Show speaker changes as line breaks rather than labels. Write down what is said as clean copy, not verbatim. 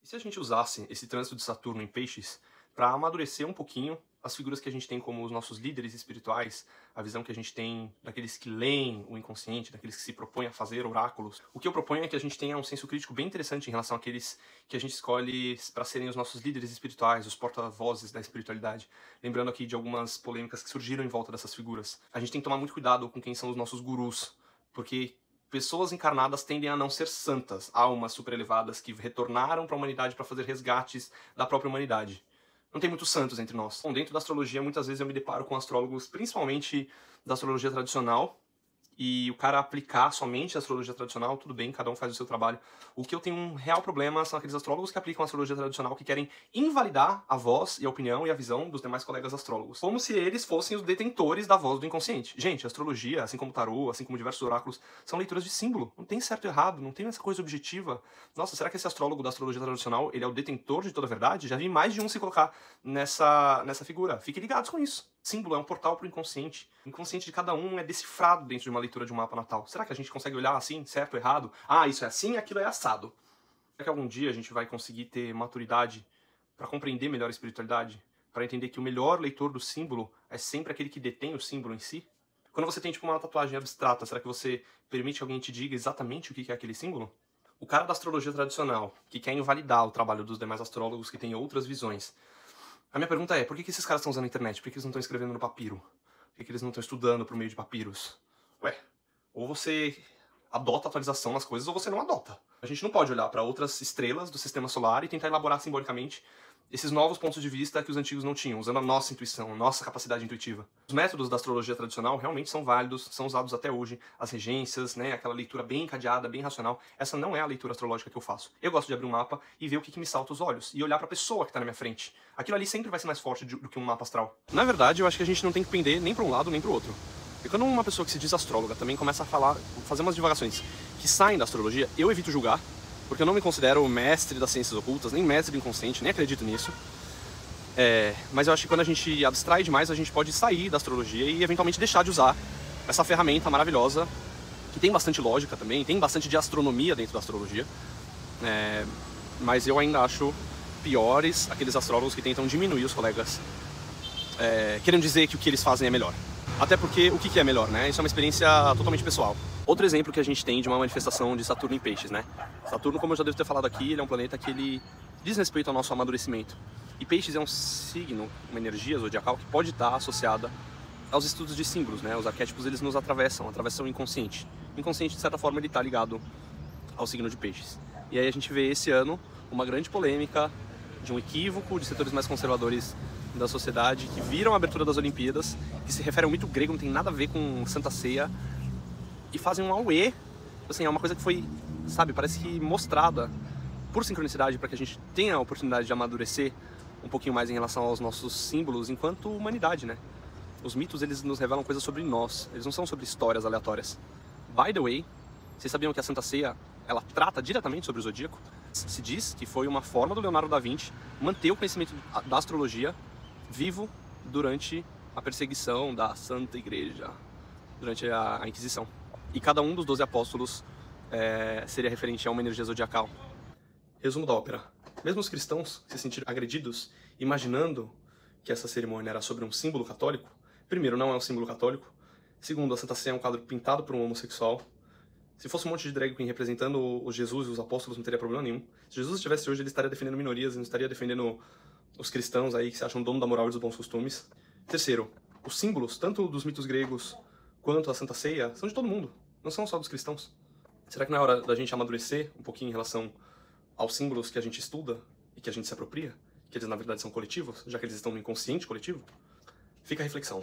E se a gente usasse esse trânsito de Saturno em Peixes para amadurecer um pouquinho as figuras que a gente tem como os nossos líderes espirituais, a visão que a gente tem daqueles que leem o inconsciente, daqueles que se propõem a fazer oráculos? O que eu proponho é que a gente tenha um senso crítico bem interessante em relação àqueles que a gente escolhe para serem os nossos líderes espirituais, os porta-vozes da espiritualidade. Lembrando aqui de algumas polêmicas que surgiram em volta dessas figuras. A gente tem que tomar muito cuidado com quem são os nossos gurus, porque pessoas encarnadas tendem a não ser santas, almas superelevadas que retornaram para a humanidade para fazer resgates da própria humanidade. Não tem muitos santos entre nós. Bom, dentro da astrologia, muitas vezes eu me deparo com astrólogos, principalmente da astrologia tradicional, e o cara aplicar somente a astrologia tradicional, tudo bem, cada um faz o seu trabalho. O que eu tenho um real problema são aqueles astrólogos que aplicam a astrologia tradicional, que querem invalidar a voz e a opinião e a visão dos demais colegas astrólogos, como se eles fossem os detentores da voz do inconsciente. Gente, a astrologia, assim como o tarô, assim como diversos oráculos, são leituras de símbolo. Não tem certo e errado, não tem essa coisa objetiva. Nossa, será que esse astrólogo da astrologia tradicional, ele é o detentor de toda a verdade? Já vi mais de um se colocar nessa figura. Fiquem ligados com isso. Símbolo é um portal para o inconsciente. O inconsciente de cada um é decifrado dentro de uma leitura de um mapa natal. Será que a gente consegue olhar assim, certo ou errado? Ah, isso é assim, aquilo é assado. Será que algum dia a gente vai conseguir ter maturidade para compreender melhor a espiritualidade? Para entender que o melhor leitor do símbolo é sempre aquele que detém o símbolo em si? Quando você tem tipo uma tatuagem abstrata, será que você permite que alguém te diga exatamente o que é aquele símbolo? O cara da astrologia tradicional, que quer invalidar o trabalho dos demais astrólogos que têm outras visões, a minha pergunta é, por que esses caras estão usando a internet? Por que eles não estão escrevendo no papiro? Por que eles não estão estudando por meio de papiros? Ué, ou você adota atualização nas coisas, ou você não adota. A gente não pode olhar para outras estrelas do sistema solar e tentar elaborar simbolicamente esses novos pontos de vista que os antigos não tinham, usando a nossa intuição, a nossa capacidade intuitiva. Os métodos da astrologia tradicional realmente são válidos, são usados até hoje. As regências, né, aquela leitura bem encadeada, bem racional. Essa não é a leitura astrológica que eu faço. Eu gosto de abrir um mapa e ver o que me salta os olhos, e olhar para a pessoa que está na minha frente. Aquilo ali sempre vai ser mais forte do que um mapa astral. Na verdade, eu acho que a gente não tem que pender nem para um lado nem para o outro. E quando uma pessoa que se diz astróloga também começa a fazer umas divagações que saem da astrologia, eu evito julgar, porque eu não me considero mestre das ciências ocultas, nem mestre do inconsciente, nem acredito nisso. Mas eu acho que quando a gente abstrai demais, a gente pode sair da astrologia e eventualmente deixar de usar essa ferramenta maravilhosa, que tem bastante lógica também, tem bastante de astronomia dentro da astrologia. Mas eu ainda acho piores aqueles astrólogos que tentam diminuir os colegas, querendo dizer que o que eles fazem é melhor. Até porque o que é melhor, né? Isso é uma experiência totalmente pessoal. Outro exemplo que a gente tem de uma manifestação de Saturno em Peixes, né? Saturno, como eu já devo ter falado aqui, ele é um planeta que ele diz respeito ao nosso amadurecimento. E Peixes é um signo, uma energia zodiacal que pode estar associada aos estudos de símbolos, né? Os arquétipos, eles nos atravessam o inconsciente. O inconsciente, de certa forma, ele está ligado ao signo de Peixes. E aí a gente vê esse ano uma grande polêmica de um equívoco de setores mais conservadores da sociedade que viram a abertura das Olimpíadas, que se refere ao mito grego, não tem nada a ver com Santa Ceia, e fazem um auê. Assim, é uma coisa que foi, sabe, parece que mostrada por sincronicidade para que a gente tenha a oportunidade de amadurecer um pouquinho mais em relação aos nossos símbolos enquanto humanidade, né? Os mitos, eles nos revelam coisas sobre nós, eles não são sobre histórias aleatórias. By the way, vocês sabiam que a Santa Ceia, ela trata diretamente sobre o zodíaco? Se diz que foi uma forma do Leonardo da Vinci manter o conhecimento da astrologia vivo durante a perseguição da Santa Igreja, durante a Inquisição. E cada um dos 12 apóstolos seria referente a uma energia zodiacal. Resumo da ópera. Mesmo os cristãos se sentiram agredidos, imaginando que essa cerimônia era sobre um símbolo católico. Primeiro, não é um símbolo católico. Segundo, a Santa Ceia é um quadro pintado por um homossexual. Se fosse um monte de drag queen representando o Jesus e os apóstolos, não teria problema nenhum. Se Jesus estivesse hoje, ele estaria defendendo minorias, não estaria defendendo os cristãos aí que se acham dono da moral e dos bons costumes. Terceiro, os símbolos, tanto dos mitos gregos quanto a Santa Ceia, são de todo mundo, não são só dos cristãos. Será que não é hora da gente amadurecer um pouquinho em relação aos símbolos que a gente estuda e que a gente se apropria? Que eles na verdade são coletivos, já que eles estão no inconsciente coletivo? Fica a reflexão.